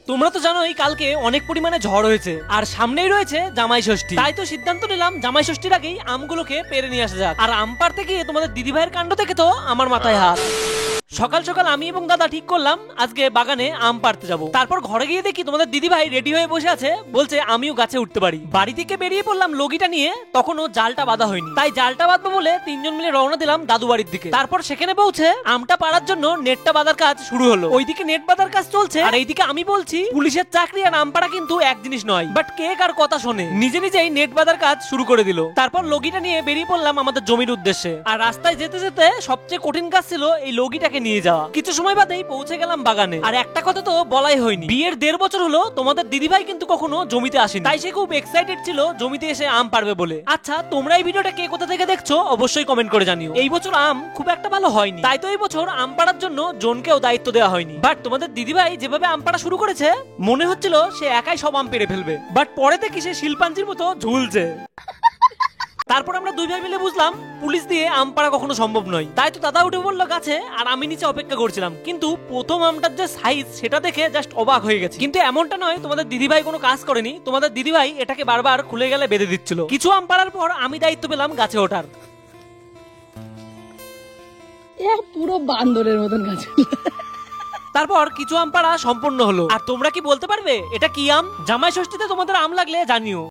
তোমরা তো জানোই কালকে অনেক পরিমাণে ঝড় হয়েছে আর সামনেই রয়েছে জামাই ষষ্ঠী। তাই তো সিদ্ধান্ত নিলাম জামাই ষষ্ঠীর আগেই আমগুলোকে পেরে নিয়ে আসা যাক। আর আম পাড়তে গিয়ে তোমাদের দিদিভাইয়ের কাণ্ড থেকে তো আমার মাথায় হাত। সকাল সকাল আমি এবং দাদা ঠিক করলাম আজকে বাগানে আম পাড়তে যাব। তারপর ঘরে গিয়ে দেখি তোমাদের দিদিভাই রেডি হয়ে বসে আছে, বলছে আমিও গাছে উঠতে পারি। বাড়ি থেকে বেরিয়ে পড়লাম লগিটা নিয়ে, তখনও জালটা বাঁধা হয়নি। তাই জালটা বাঁধবো বলে তিনজন মিলে রওনা দিলাম দাদু বাড়ির দিকে। তারপর সেখানে পৌঁছে আমটা পাড়ার জন্য নেটটা বাঁধার কাজ শুরু হলো। ওইদিকে নেট বাঁধার কাজ চলছে আর এইদিকে আমি বলছি পুলিশের চাকরি আর আম পাড়া কিন্তু এক জিনিস নয়। বাট কে কার কথা শোনে, নিজে নিজেই নেট বাঁধার কাজ শুরু করে দিল। তারপর লগিটা নিয়ে বেরিয়ে পড়লাম আমাদের জমির উদ্দেশ্যে। আর রাস্তায় যেতে যেতে সবচেয়ে কঠিন কাজ ছিল এই লগিটাকে নিয়ে যাওয়া। কিছু সময় বাদেই পৌঁছে গেলাম বাগানে। আর একটা কথা তো বলাই হয়নি, বিয়ের 1.5 বছর হলো তোমাদের দিদিভাই কিন্তু কখনো জমিতে আসেনি। তাই সে খুব এক্সাইটেড ছিল জমিতে এসে আম পারবে বলে। আচ্ছা, তোমরা এই ভিডিওটা কে কোথা থেকে দেখছো অবশ্যই কমেন্ট করে জানিও। এই বছর আম খুব একটা ভালো হয়নি, তাই তো এই বছর আম পাড়ার জন্য জনকেও দায়িত্ব দেওয়া হয়নি। বাট তোমাদের দিদিভাই যেভাবে আম পাড়া শুরু করেছে মনে হচ্ছিল সে একাই সব আম পেরে ফেলবে। বাট পরে দেখি সে শিল্পাঞ্জির মতো ঝুলছে। তারপর আমরা দুই ভাই মিলে বুঝলাম পুলিশ দিয়ে আম পাড়া কখনো সম্ভব নয়। তাই তো দাদা উঠে বললো গাছে আর আমি নিচে অপেক্ষা করছিলাম। কিন্তু প্রথম আমটার যে সাইজ সেটা দেখে জাস্ট অবাক হয়ে গেছে। কিন্তু এমনটা নয় তোমাদের দিদিভাই কোনো কাজ করেনি, তোমাদের দিদিভাই এটাকে বারবার খুলে গেলে বেঁধে দিচ্ছিল। কিছু আম পাড়ার পর আমি দায়িত্ব পেলাম গাছে ওঠার। পুরো বান্দরের মতন গাছে। তারপর কিছু আম পাড়া সম্পূর্ণ হলো। আর তোমরা কি বলতে পারবে এটা কি আম? জামাই ষষ্ঠীতে তোমাদের আম লাগলে জানিও।